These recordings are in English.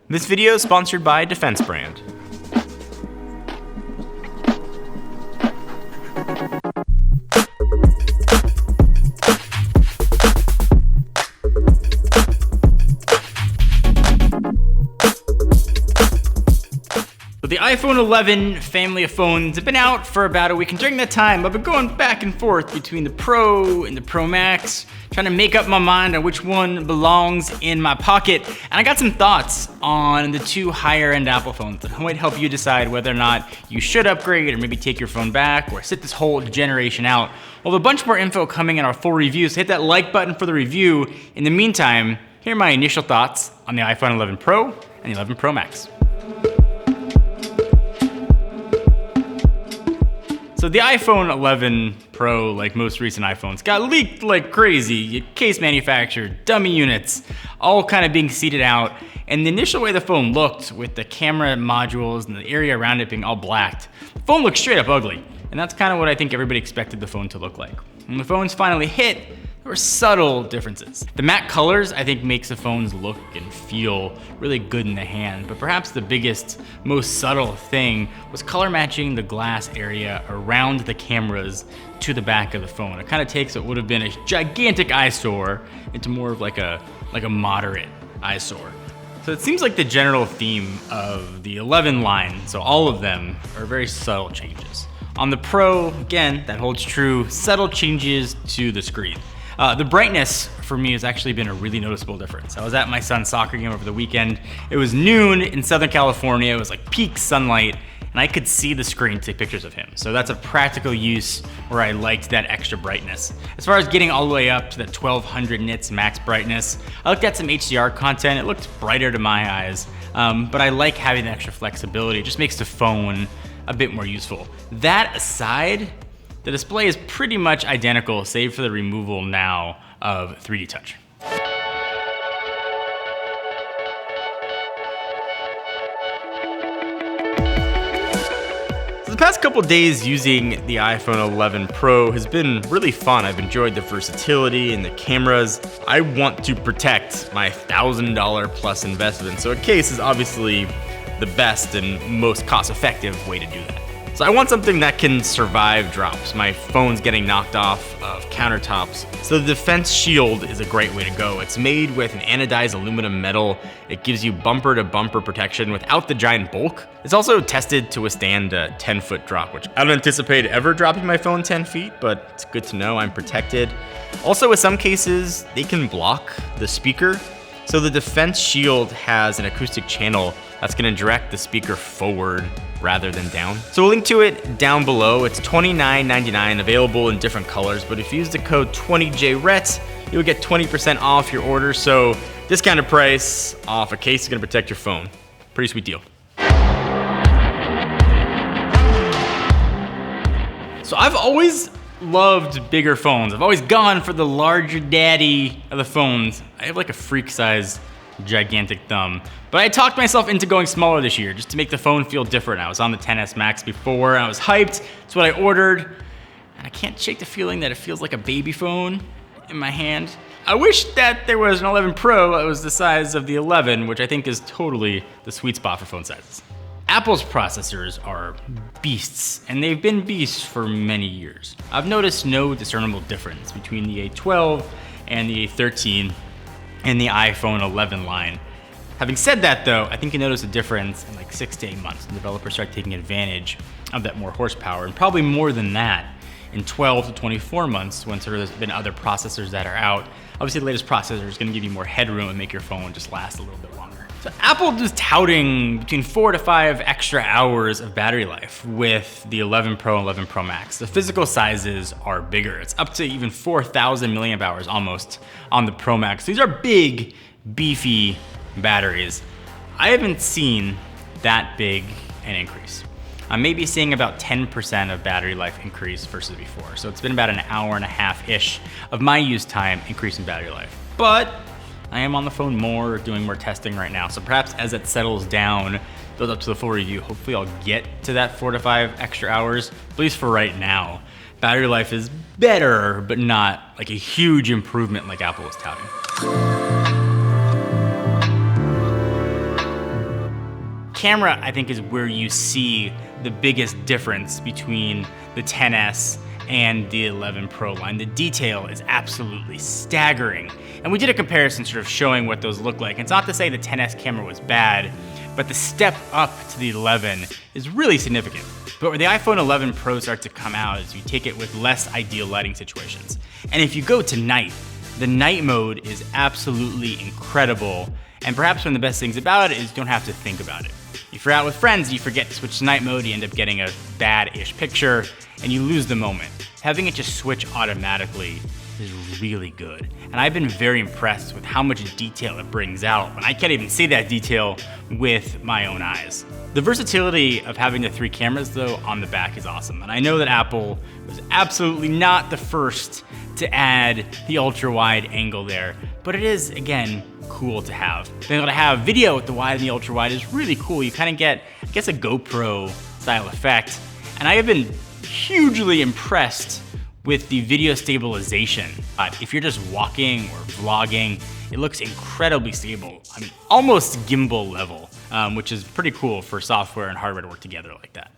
This video is sponsored by Defense Brand. So the iPhone 11 family of phones have been out for about a week, and during that time, I've been going back and forth between the Pro and the Pro Max, trying to make up my mind on which one belongs in my pocket. And I got some thoughts on the two higher-end Apple phones that might help you decide whether or not you should upgrade or maybe take your phone back or sit this whole generation out. We'll have a bunch more info coming in our full review, so hit that like button for the review. In the meantime, here are my initial thoughts on the iPhone 11 Pro and the 11 Pro Max. So the iPhone 11 Pro, like most recent iPhones, got leaked like crazy. Case manufacturer, dummy units, all kind of being seeded out. And the initial way the phone looked, with the camera modules and the area around it being all blacked, the phone looked straight up ugly. And that's kind of what I think everybody expected the phone to look like. When the phones finally hit, there were subtle differences. The matte colors, I think, makes the phones look and feel really good in the hand, but perhaps the biggest, most subtle thing was color matching the glass area around the cameras to the back of the phone. It kind of takes what would have been a gigantic eyesore into more of like a moderate eyesore. So it seems like the general theme of the 11 line, so all of them, are very subtle changes. On the Pro, again, that holds true, subtle changes to the screen. The brightness for me has actually been a really noticeable difference. I was at my son's soccer game over the weekend. It was noon in Southern California. It was like peak sunlight, and I could see the screen take pictures of him. So that's a practical use where I liked that extra brightness. As far as getting all the way up to that 1200 nits max brightness, I looked at some HDR content. It looked brighter to my eyes, but I like having the extra flexibility. It just makes the phone a bit more useful. That aside, the display is pretty much identical, save for the removal now of 3D Touch. So the past couple days using the iPhone 11 Pro has been really fun. I've enjoyed the versatility and the cameras. I want to protect my $1,000 plus investment, so a case is obviously the best and most cost-effective way to do that. So I want something that can survive drops. My phone's getting knocked off of countertops. So the Defense Shield is a great way to go. It's made with an anodized aluminum metal. It gives you bumper to bumper protection without the giant bulk. It's also tested to withstand a 10-foot drop, which I don't anticipate ever dropping my phone 10 feet, but it's good to know I'm protected. Also, in some cases, they can block the speaker. So the Defense Shield has an acoustic channel that's gonna direct the speaker forward rather than down. So we'll link to it down below. It's $29.99, available in different colors, but if you use the code 20JRET, you'll get 20% off your order. So discounted price off a case is gonna protect your phone. Pretty sweet deal. So I've always loved bigger phones. I've always gone for the larger daddy of the phones. I have like a freak size gigantic thumb. But I talked myself into going smaller this year just to make the phone feel different. I was on the XS Max before and I was hyped. It's what I ordered. And I can't shake the feeling that it feels like a baby phone in my hand. I wish that there was an 11 Pro that was the size of the 11, which I think is totally the sweet spot for phone sizes. Apple's processors are beasts, and they've been beasts for many years. I've noticed no discernible difference between the A12 and the A13 and the iPhone 11 line. Having said that though, I think you notice a difference in like 6 to 8 months. Developers start taking advantage of that more horsepower, and probably more than that in 12 to 24 months when there's been other processors that are out. Obviously the latest processor is gonna give you more headroom and make your phone just last a little bit longer. So Apple is touting between 4 to 5 extra hours of battery life with the 11 Pro and 11 Pro Max. The physical sizes are bigger. It's up to even 4,000 milliamp hours almost on the Pro Max. These are big, beefy batteries. I haven't seen that big an increase. I'm maybe seeing about 10% of battery life increase versus before. So it's been about an hour and a half-ish of my use time increase in battery life. But I am on the phone more, doing more testing right now. So perhaps as it settles down, build up to the full review, hopefully I'll get to that 4 to 5 extra hours. At least for right now, battery life is better, but not like a huge improvement like Apple is touting. Camera, I think, is where you see the biggest difference between the XS and the 11 Pro line. The detail is absolutely staggering. And we did a comparison sort of showing what those look like. It's not to say the XS camera was bad, but the step up to the 11 is really significant. But where the iPhone 11 Pro starts to come out is you take it with less ideal lighting situations. And if you go to night, the night mode is absolutely incredible. And perhaps one of the best things about it is you don't have to think about it. If you're out with friends, you forget to switch to night mode, you end up getting a bad-ish picture, and you lose the moment. Having it just switch automatically is really good. And I've been very impressed with how much detail it brings out when I can't even see that detail with my own eyes. The versatility of having the 3 cameras though on the back is awesome. And I know that Apple was absolutely not the first to add the ultra wide angle there, but it is, again, cool to have. Being able to have video with the wide and the ultra wide is really cool. You kind of get, I guess, a GoPro style effect. And I have been hugely impressed with the video stabilization. If you're just walking or vlogging, it looks incredibly stable. I mean, almost gimbal level, which is pretty cool for software and hardware to work together like that.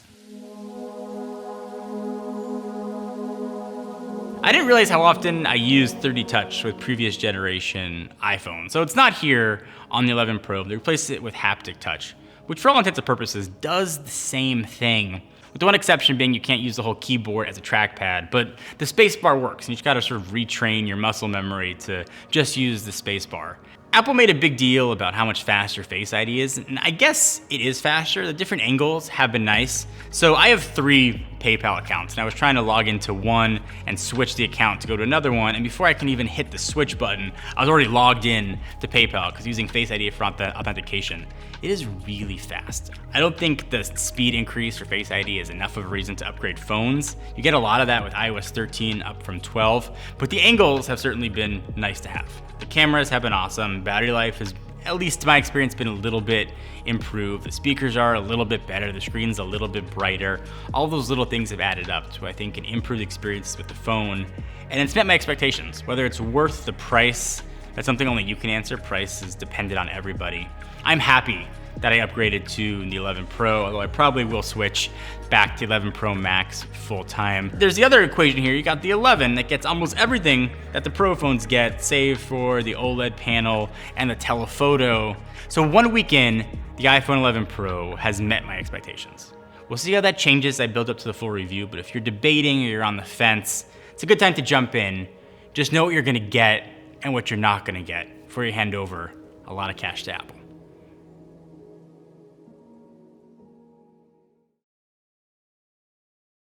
I didn't realize how often I used 3D Touch with previous generation iPhones. So it's not here on the 11 Pro. They replaced it with haptic touch, which for all intents and purposes does the same thing. With the one exception being you can't use the whole keyboard as a trackpad, but the spacebar works, and you just gotta sort of retrain your muscle memory to just use the spacebar. Apple made a big deal about how much faster Face ID is, and I guess it is faster. The different angles have been nice. So I have 3 PayPal accounts, and I was trying to log into one and switch the account to go to another one, and before I can even hit the switch button, I was already logged in to PayPal, because using Face ID for authentication, it is really fast. I don't think the speed increase for Face ID is enough of a reason to upgrade phones. You get a lot of that with iOS 13 up from 12, but the angles have certainly been nice to have. The cameras have been awesome. Battery life has, at least to my experience, been a little bit improved. The speakers are a little bit better. The screen's a little bit brighter. All those little things have added up to, I think, an improved experience with the phone. And it's met my expectations. Whether it's worth the price, that's something only you can answer. Price is dependent on everybody. I'm happy that I upgraded to the 11 Pro, although I probably will switch back to 11 Pro Max full time. There's the other equation here. You got the 11 that gets almost everything that the Pro phones get, save for the OLED panel and the telephoto. So 1 week in, the iPhone 11 Pro has met my expectations. We'll see how that changes as I build up to the full review, but if you're debating or you're on the fence, it's a good time to jump in. Just know what you're gonna get and what you're not gonna get before you hand over a lot of cash to Apple.